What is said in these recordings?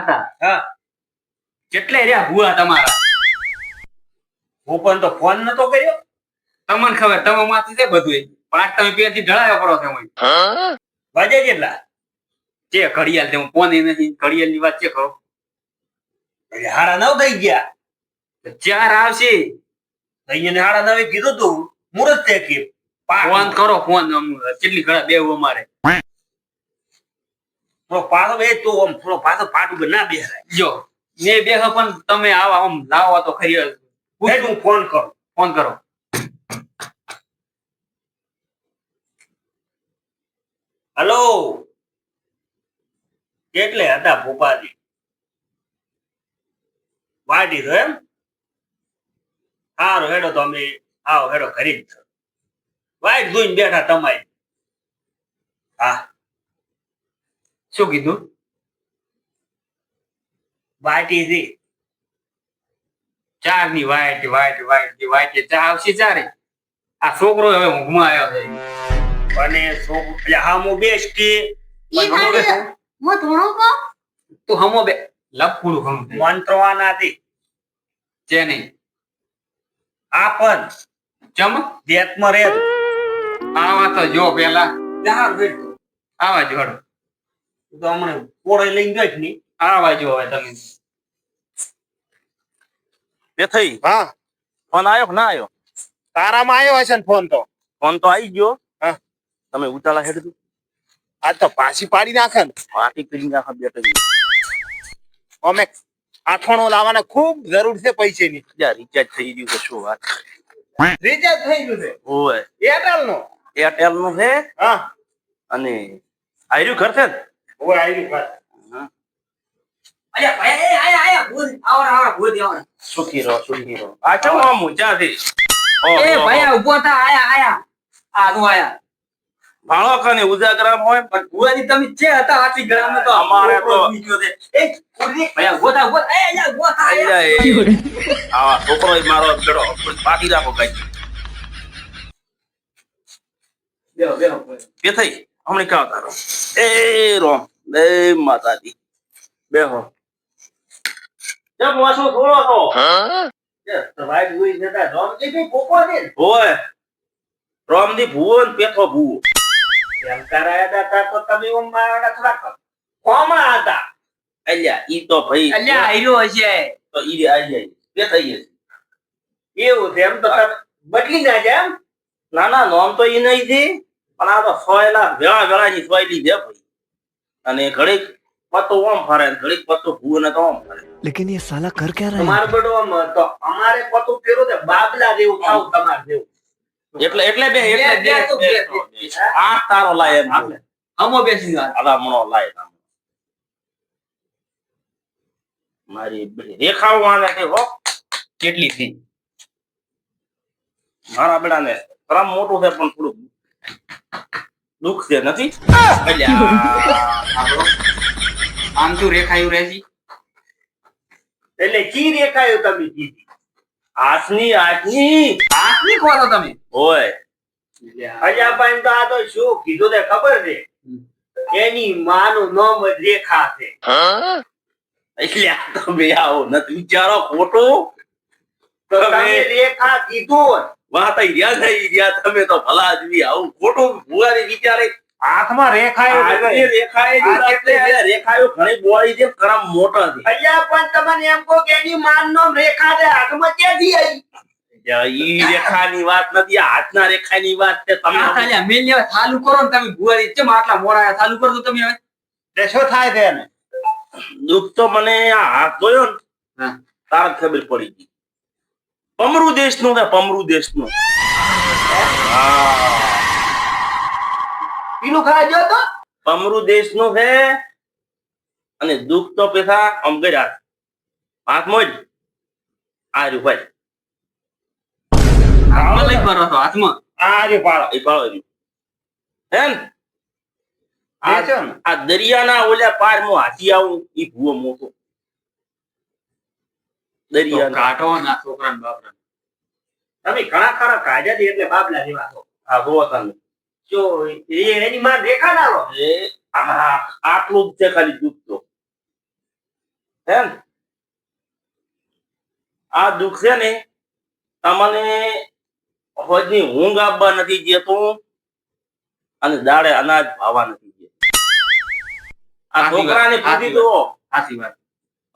હતા હા કેટલે રહ્યા ભૂવા તમારા હું પણ તો ફોન નતો કર્યો. તમને ખબર તમે માંથી છે બધું પણ આજ તમે પેથી ઢળાયો કરો છો વાજે કેટલા? જે ઘડિયાળ તમે ફોન નથી ઘડિયાળ ની વાત છે કરો એટલે હાડા 9 થઈ ગયા. ચાર આવશે અહીંયા હાડા 9 કીધું તું મુરત છે કે ફોન કરો ફોન કેટલી ઘણા દેવું અમારે થોડો પાછો બે તો આમ થોડો પાછો પાટું ના બેસાય. જો ને બેહો પણ તમે આવા આમ લાવો તો ખરી હેડ હું ફોન કરું. ફોન કરો હલો કેટલે હતા ભોપાજી? વાડી તો એમ સારું હેડો તો અમે આવો હેડો ઘરે જ વાઈટ જોઈને બેઠા તમારી. હા શું કીધું વાટી થી ચાર ની વાઈટ વાઈટ વાઈટ ની વાઈટ ચા આવશે ચારે આ છોકરો હવે ઊંઘમાં આવ્યો છે અને એટલે હા હું બેસ કે તું હમો બે લપકુડું ઘણું મંત્રવાના હતી છે નહીં આ પણ ચમ દેતમાં રે આવા તો જો પેલા ચાર વેટ આવા જોડો તો હમણાં પોળે લઈને ગઈ ની આવા જો હવે તમે તે થઈ હા ફોન આવ્યો કે ના આવ્યો? તારામાં આવ્યો હશે ને ફોન તો. ફોન તો આવી ગયો. હા તમે ઉતાળા હેડ તું આ તો પાછી પાડી નાખે ને. પાર્ટી કરી નાખા બેઠી અમે આઠણો લાવવાના ખૂબ જરૂર છે પૈસાની. યાર રિચાર્જ થઈ ગયું છે શું વાત રિચાર્જ થઈ ગયું છે ઓય એરટેલ નો. એરટેલ નું છે હા અને આયરું ઘર છે ને ઓય આવી વાત. અલ્યા ભાઈ એ આયા ભૂલ આવરા ભૂલ આવરા સુખી રહો આ ચમ આમ ઊંચા છે એ ભાઈ ઉભો થા આયા આ નો આયા ભાળો કને ઉજાગરામ હોય પણ ભુવાજી તમે જે હતા આથી ગ્રામ તો અમારે તો એ ભાઈ ઉભો થા ઉભો એ યાર ઉભો થા આવા છોકરો મારો બેડો પાટી રાખો કઈ બેહો કે થઈ હમણે ક્યાં તારો એ રોમ એ માતાજી બેહો જબ વાસો થોડો તો વાઈટ જોઈ જતા રોમ કે ભઈ પોકો દે ઓય રોમદી ભૂવો ને પેથો ભૂવો એમ કરાયા હતા તો તમે ઓમ મારા થોડા કોમા હતા. અલ્યા ઈ તો ભાઈ અલ્યા આયરો હશે તો ઈ આવી જાય કે થઈ જશે એવું છે એમ તો તમે બદલી ના જાય એમ. ના ના નોમ તો ઈ નહીં છે પણ આ તો સોયલા વેળા વેળાની સોયલી છે ભાઈ અને ઘડીક પતો ઓમ ફરે ને ઘડીક પતો ભૂવો ને તો ઓમ ફરે लेकिन ये साला कर क्या रहा है? તમાર બડો આમ તો અમારે પતું ફેરો છે બાબલા જેવું થાવ તમાર જેવું. એટલે બે આ તારો લાય એમ હમો બેસી ગયા આલા મણો લાય મારી રેખાઓ આને કે હો કેટલી થઈ મારા બેડાને ક્રમ મોટું છે પણ થોડું દુઃખ છે નથી આમ તું રેખાયું રહેજી એટલે કી રેખાયો તમે કીધી હાથની આટલી ખોલો તમે હોય અલ્યા ભાઈ તો આ તો શું કીધું તે ખબર છે એની માનું નામ જ રેખા છે. એટલે આ તો બે આવો નથી વિચારો ખોટું તો તમે રેખા કીધું વાત રહ્યા તમે તો ભલા આદમી આવું ખોટું ભુવારી વિચારે હાથમાં આજની રેખાઓ ઘણી બોળી છે કરમ મોટા છે અલ્યા પણ તમને એમ કહો કે એની માન નામ રેખા છે હાથમાં ક્યાંથી આવી? ઈ રેખાની વાત નથી આ હાથના રેખાની વાત છે તમે અલ્યા મેલ લેવા ચાલુ કરો ને તમે ભુવાજી કેમ આટલા મોડા ચાલુ કરો તો તમે હવે તે શું થાય છે એને? દુઃખ તો મને આ હાથ જોયો ને તાર ખબર પડી ગઈ પમરુ દેશનું છે પમરુ દેશનું પીલું ખાજો તો પમરુ દેશનું છે અને દુઃખ તો પેસા આમ કર્યા હાથ મોજ આ રહ્યું ભાઈ હાથમાં લઈ ભરો છો હાથમાં આ જે પાડો એ પાડો રહ્યું હે ને આ છે ને આ દરિયાના ઓલા પાર હું હાથી આવું ઈ ભૂવો મોટો દરિયા કાઢો ના છોકરા ને બાપરા તમે ઘણા ખરા કાઢ્યા છે એટલે બાબલા જેવા છો. આ જોવો તમે જો એની માં રેખા ના લો એ આટલું જ છે ખાલી દુઃખ તો છે ને આ દુઃખ છે ને તમને હોજની ઊંઘ આપવા નથી દેતું અને દાડે અનાજ ભાવા નથી દેતું. આ સાચી વાત, છોકરાને સાચી પૂછી દો સાચી વાત.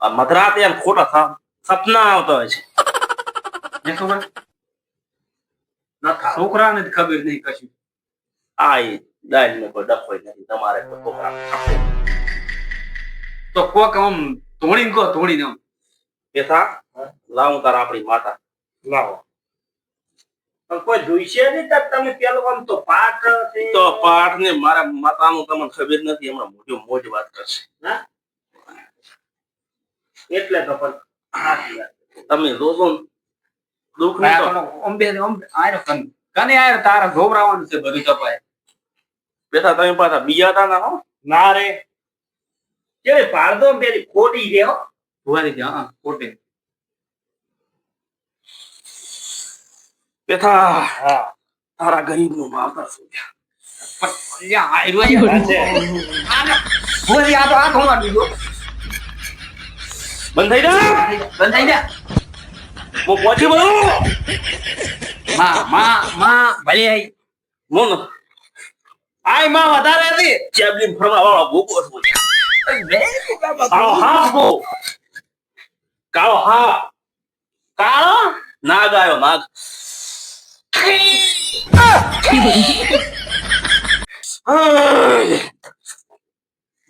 આ મધરાતે એમ ખોટા સપના આવતા હોય છે. ને ખબર? નથા. છોકરાને જ ખબર નહીં કશું. આ ઈ દાળ ને કોઈ ડખોય નથી તમારે કોઈ છોકરા તો કોક આમ તોડીને કહો, તોડીને આમ. બેઠા લાવું તારા આપણી માતા લાવો. પણ કોઈ જોઈશે નહીં તો તમે પેલું આમ તો પાઠ છે. તો પાઠ ને મારા માતાનું તમને ખબર નથી હમણાં મોટી મોજ વાત કરશે. એટલે તો પણ સાચી વાત. તમે જોજો ને દુઃખ આ નહીં તો થોડો અંબે આયરો કને આયરો તારા ગોબરાવાનું છે બધું તપાય. બેઠા તમે પાછા બીજા હતા ના હો ના રે કેવી પાડદો પેલી ખોટી રે હો. ભુવાજી જા, હા ખોટે. બેઠા હા તારા ગરીબ નું માવતર શોધ્યા. પણ લ્યા આયરો આને ભુવાજી આ તો આ થોડા દીધો. બંધ થઈ જા બંધ થઈ જા. હું પહોંચી બોલો માં ભલે આઈ. હું આય માં વધારે હતી. ચેબલી ફરવા વાળો ભૂકો છું કાળો હા બો કાળો હા કાળો નાગ આવ્યો નાગ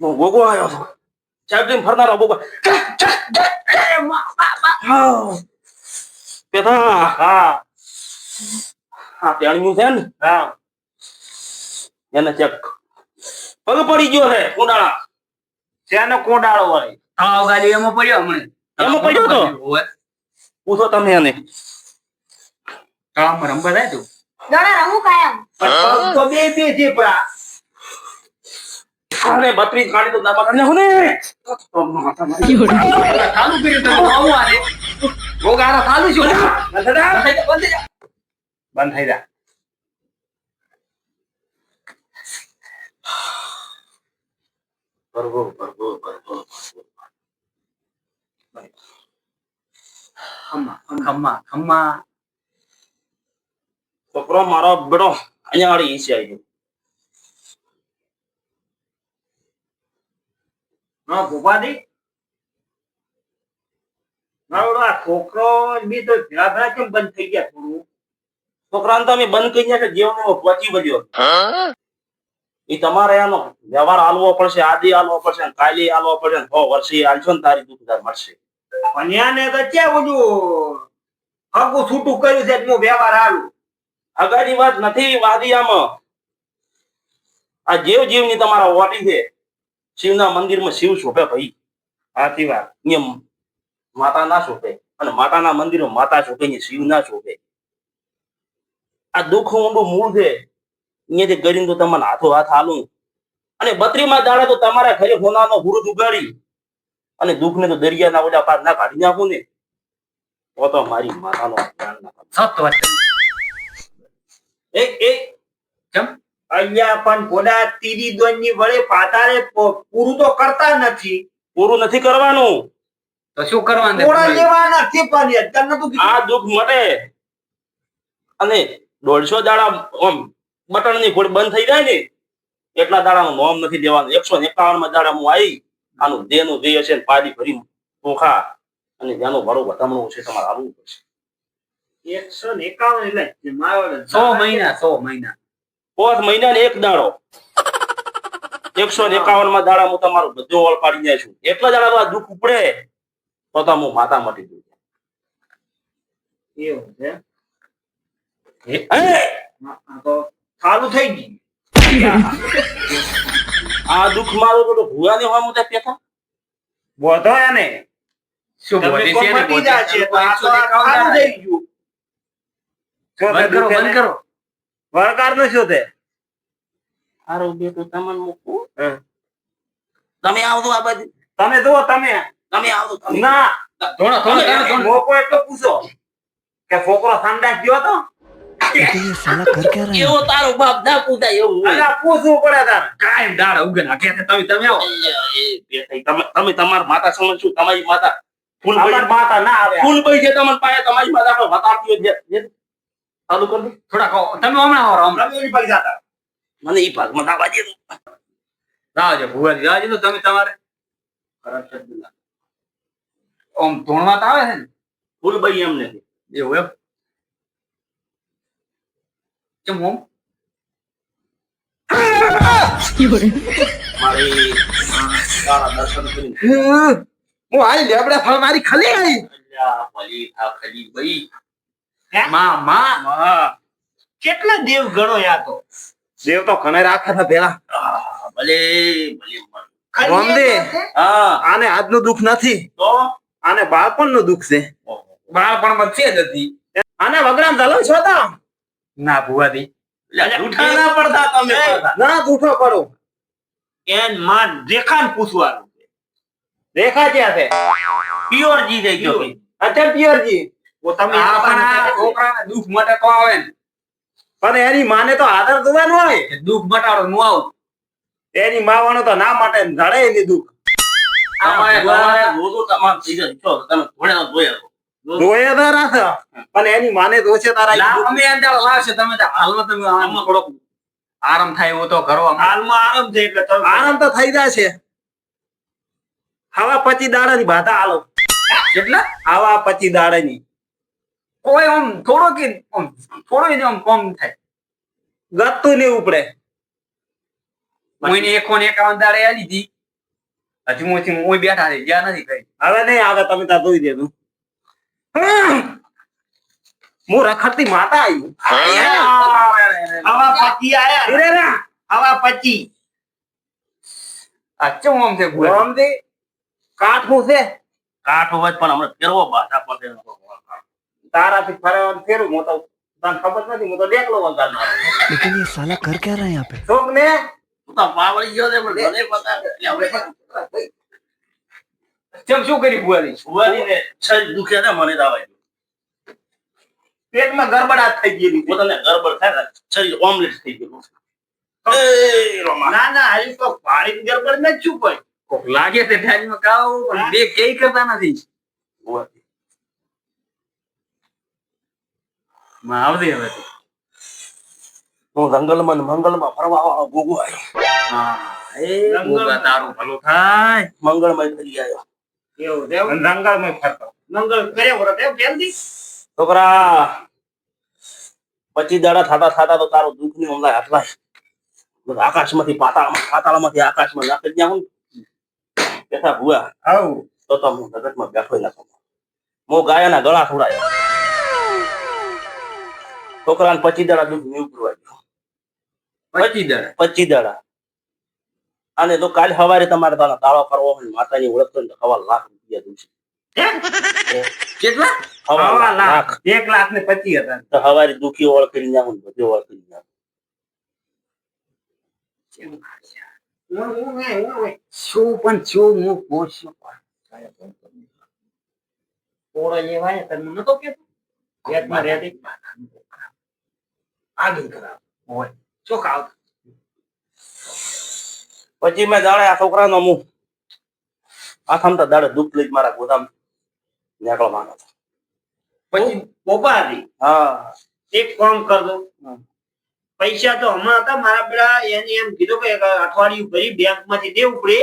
હું ભોગો આવ્યો છું ચેબલી ફરનારો ભોગો પેથા હા હા તેણ્યું છે ને હા એને ચેક પગ પડી ગયો છે કુંડાળા શેનો કોડાળો હોય. તાવ ગાડી એમાં પડ્યો હમણે. એમાં પડ્યો તો? ઓવે. પૂછો તમે એને તાવમાં રમવા જાય તું. દોડા રમું કાયમ. પણ પગ તો બે બે છે પણ અરે 32 ગાડી તો દાબા કરીને હું ને ચાલુ કર્યું તમે આવું આને. ગોગારો ચાલુ છું. બંધ થઈ જા, બંધ થઈ જા. બંધ થઈ જા. ભરવો ભરવો ભરવો ખમ્મા. છોકરો મારો બેડો અહીંયા વાળી ઈસી આવી ગયો હા ભોપાદી મારો આ છોકરો બી તો ભેળા ભેળા કેમ બંધ થઈ ગયા થોડું. છોકરાને તો અમે બંધ કરી ગયા કે જીવન પહોંચી બધ્યો એ તમારે એનો વ્યવહાર આલવો પડશે આદિ આલવો પડશે ને કાલે આલવો પડશે ને 100 વર્ષે આલશો ને તારી દુઃખદાર મળશે ભણ્યાને તો ક્યાં બધું હગું છૂટું કર્યું છે હું વ્યવહાર આલું. અગાડી વાત નથી વાદી આમાં આ જીવની તમારા વાટી છે શિવના મંદિરમાં શિવ શોભે ભાઈ સાચી વાત. નિયમ માતા ના શોભે અને માતાના મંદિરમાં માતા શોભે ને શિવ ના શોભે આ દુઃખ ઊંડું મૂળ છે અહીંયાથી કરીને તો તમને હાથો હાથ હાલું અને 32માં દાડે તો તમારા ઘરે હોનાનો હુરુદ ઉગાડી અને દુઃખને તો દરિયાના ઓલા પાર ના કાઢી નાખું ને તો મારી માતાનો ધ્યાન ના કરું. સત વાત. એ કેમ? અહીંયા પણ ઘોડા તીરી દોનની વડે પાતારે પૂરું તો કરતા નથી. પૂરું નથી કરવાનું તો શું કરવાનું? ઘોડા લેવાના છે પણ અત્યારે નતું કીધું. આ દુઃખ મટે અને 150 દાડા આમ બટન ની ઘોડ બંધ થઈ જાય ને એટલા દાડાનું નોમ નથી દેવાનું 151માં દાડા હું આવી આનું દેનું દે હશે ને પાડી ભરી ચોખા અને જેનું ભરું વધામણું છે તમારે આવવું પડશે. 151 એટલે મારો 100 મહિના. 5 મહિના ને એક દાડો 151માં દાડા હું તમારું બધું ઓળ પાડી જાય છું એટલા દાડા દુઃખ ઉપડે તો હું માતા મટી દઉં એવું છે. હે આ તો ચાલુ થઈ ગયું. આ દુઃખ મારું તો ભૂવાની હોવા મુદ્દે પેથા બોધો એને શું તમે બોલે કોઈ છે ને? મટી જાય છે તો આ તો 151 ચાલુ દાડા. થઈ ગયું. શું બંધ કરો, થયું બંધ તેને? કરો. વળગારનું શું છે? હારું બેટું તમને મૂકું હમ. તમે આવજો આ બાજુ તમે જુઓ તમે તમે આવજો તમે ના ધોણો. મોકો એટલો પૂછો કે છોકરો સંડાસ ગયો તો लेकिन ये साला कर क्या रहा है એવો તારો બાપ ના પૂછાય એવું હોય. અલ્યા પૂછવું પડે તારે. કાયમ દાડા ઉગે નાખે છે. તમે આવો. એ બેઠા તમે તમારા માતા સમજ શું તમારી માતા અમાર માતા ના આવે. ફૂલભાઈ છે તમારી પાસે તમારી માતા આપણે વતાડતી હોય છે. ચાલુ કરી દે. થોડા કહો. તમે હમણાં આવો હમણાં. રમેશની પૈસા તારે. મને ઈ ભાગમાં દાવા દે તું. રાવજો ભુવાજી રાવજો તો તમે તમારે ખરાબ શબ્દ ના. આમ ધોણવા તો આવે છે ને ફૂલભાઈ એમ નથી. એવું એમ કેમ ઓમ મારી તારા દર્શન કરીને હું આવી લેબડા ફળ મારી ખલી આવી અલ્યા ભલી થા ખલી ભાઈ. માં માં હા કેટલા દેવ ગણો યા તો. દેવ તો ઘણા રાખ્યા હતા પેલા ભલે ભલે મન. રોમદે હા આને આજનું દુઃખ નથી તો આને બાળપણનું દુઃખ છે બાળપણમાં છે જ હતી આને વગડામ ધલો છો તો ના ભુવાજી એટલે જૂઠા ના પડતા તમે પાછા. ના દુઠો કરો એન માં રેખાને પૂછવાનું છે. રેખા ક્યાં છે પ્યોરજી થઈ ગયો ભાઈ. અચલ પિયરજી ઓ તમે આપણા છોકરાને દુઃખ માટે તો આવે ને પણ એની માને તો આદર જોવાનું હોય કે દુઃખ મટાડો નું આવું એની માવાનો તો ના માટે ધડે એની દુઃખ તમારે રોજો તમારે થઈ જાય. છો તમે ઘોડા જોયા છો. જોયે તો રાખ પણ એની માને દોષે તારા અમે અંજાળ લાવશે તમે તો હાલમાં તમે આમાં થોડોક આરામ થાય એવો તો કરો હાલમાં આરામ છે એટલે તમે આરામ તો થઈ જશે હવા 25 દાડાની બાધા હાલો કેટલા હવા 25 દાડાની કોઈ આમ થોડો કે આમ થોડો એને આમ કમ થાય ગતું નહીં ઉપડે કોઈને 51 દાડે આલી હતી હજી મોથી હું બેઠા છે જ્યાં નથી કઈ હવે નહીં આવે તમે ત્યાં જોઈ દેજો હું રખડતી માતા આવી આવા પચી આયા આવા પચી અચ્છા આમ છે ગોમથી કાઠું છે કાઠ હોય પણ હમણાં ફેરવો બાધા પડે. તારાથી ફરવાનું ફેરું હું તો તને ખબર નથી હું તો દેખલો વગાડનાર लेकिन ये साला कर क्या रहा है यहाँ पे શોક ને તું તો પાવડી ગયો છે પણ મને પતા એટલે આપણે ચમ શું કરી બુઆરી ભુવાજીને શરીર દુખે છે મને દાવા દો. પેટમાં ગરબડાટ થઈ ગયેલી છે. પોતાને ગરબડ થાય ને શરીર ઓમલેટ થઈ ગયું. એ રોમા ના ના હાલી તો પાણી ગરબડ ન છું કોઈ. કોક લાગે છે ડાળીમાં કાવ પણ બે કેય કરતા નથી ભુવાજી. માં આવજે હવે તો. હું જંગલમાં ને મંગલમાં ફરવા વાળો ગોગો આવ્યો. હા એ ગોગા તારું ભલું થાય મંગળમય થઈ આવ્યો. એવું દેવ અને રંગાળમાં ફરતો મંગળ કરે વરત એમ જલ્દી છોકરા 25 દાડા થાતા થાતા તો તારો દુઃખ ની હમણાં આટલા આકાશમાંથી પાતાળમાંથી આકાશમાં નાખી દઉં બેઠા ભુવા આવ તો હું જગતમાં બેઠો નાખો. હું ગાયાના ગળા છોડાયો. છોકરાને 25 દાડા દુઃખ નહીં ઉભરવા ગયો. 25 દાડા 25 દાડા અને તો કાલે સવારે તમારે તાળો કરવો હોય માતાની ઓળખ તો 1.25 લાખ રૂપિયા દઉં. કેટલા 1.25 લાખ 1,25,000 તો સવારે દુઃખી ઓળખી નાખું બધું ઓળખી નાખું. શું પણ શું હું પૂછ્યું થોડો લેવાય તમે નતો કેતો પેટમાં રહેતી આગળ કરાવ હોય ચોક આવ પછી મેં દાડે આ છોકરાનો મું આથમતા દાડે દુઃખ લઈ મારા ગોદામ નીકળવા માંગો. પછી પોપારી હા એક કામ કર દો પૈસા તો હમણાં હતા મારા પેલા એને એમ કીધું કે એક અઠવાડિયું ભરી બેંક માંથી દેવું પડે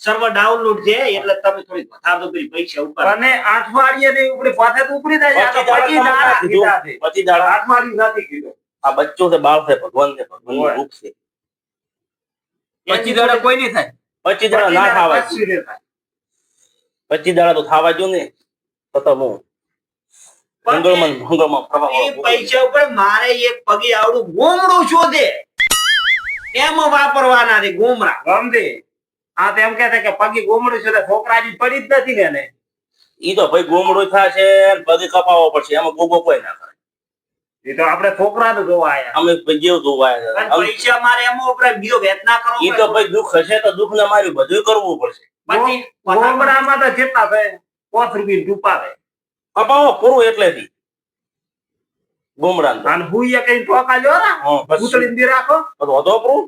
સર્વર ડાઉનલોડ છે એટલે તમે થોડી વધારે તો કરી પૈસા ઉપર અને અઠવાડિયે ની ઉપડી પાછે તો ઉપડી જાય આ તો 25 દાડા કીધા છે 25 દાડા અઠવાડિયું નથી કીધું આ બચ્ચો છે બાળ છે ભગવાન છે ભગવાનનું રૂપ છે. 25 દાડા કોઈ નહીં થાય 25 દાડા ના થાવા જોઈએ. 25 રે થાય 25 દાડા તો થાવા જો ને તો હું જંગલમાં ફરવા એ પૈસા ઉપર મારે એક પગે આવડું ગોમડું શોધે એમાં વાપરવાના છે ગોમરા ગમદે આ તો એમ કહેતા કે પગી ગોમડું છે તો છોકરાજી પડી જ નથી ને એને ઈ તો ભાઈ ગોમડો થાય છે પગે કપાવવો પડશે એમાં ગોગો કોઈ ના કરે. એ તો આપણે છોકરા તો જોવા આયા અમે જેવ જોવાય અને પૈસા મારે એમાં ઉપર બીજો ભેદ ના કરો ઈ તો ભાઈ દુઃખ હશે તો દુઃખ ને મારી બધું કરવું પડશે. પછી ગોમડામાં તો જેટલા છે 5 રૂપિયા ડૂપાવે કપાવો પૂરું એટલેથી ગુમરાન તો. અને હું એ કઈ ટોકા જો ને હા, બસ. પૂતળીને દી રાખો તો વધો આપણું?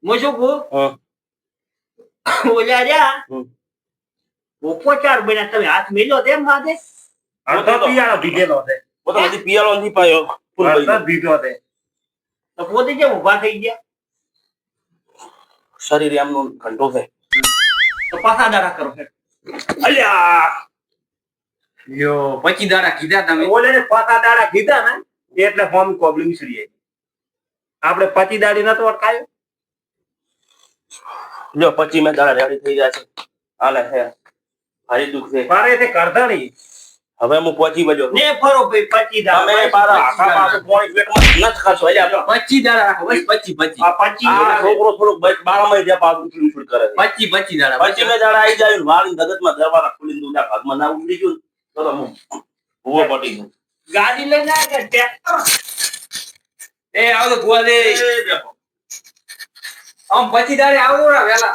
હું શું કહું હા. ઓલા રહ્યા હમ. ઓપો ચાર બન્યા તમે હાથ મેલ્યો તેમ માથે અડધો પિયાળો દીધેલો છે તો હજી પિયાલો નથી પાયો ફૂલભાઈ. અડધો દીધો છે તો પોતે કેમ ઉભા થઈ ગયા શરીર એમનું ઘંટો છે. તો પાછા દાડા કરો અલ્યા યો 25 દાડા કીધા તમે ઓલે પાછા દાડા કીધા ને એટલે ફોર્મ કોબલી ઉછળી આવી. આપણે 25 દાડી નતો અટકાયો જો 25 મેં દાડા રેડી થઈ ગયા છે. હાલે છે ભારી દુઃખ છે. મારે તે કરધણી હવે હું પહોંચી વળ્યો છું. ને ફરો ભાઈ 25 દાડા તમે પાછા આખા પાછું પોણી પેટમાં ન જ ખાશો. અલ્યા 25 દાડા રાખો બસ 25 આ 25 આ છોકરો થોડુંક બારામાં જ્યાં પાછું ઉછળી ઉછળી કરે છે. 25 દાડા 25 મેં દાડા આવી જાય ને વાળીને જગતમાં દરવાજા ખોલીને દઉં ત્યાં ભાગમાં ના ઉતરી ગયું ને તો તો હું ભૂવો પટી ગયો. ગાડી લઈને આવે કે ટ્રેક્ટર એ આવજો ભુવા દે એ બેઠો. આમ 25 દાડે આવજો ને વેલા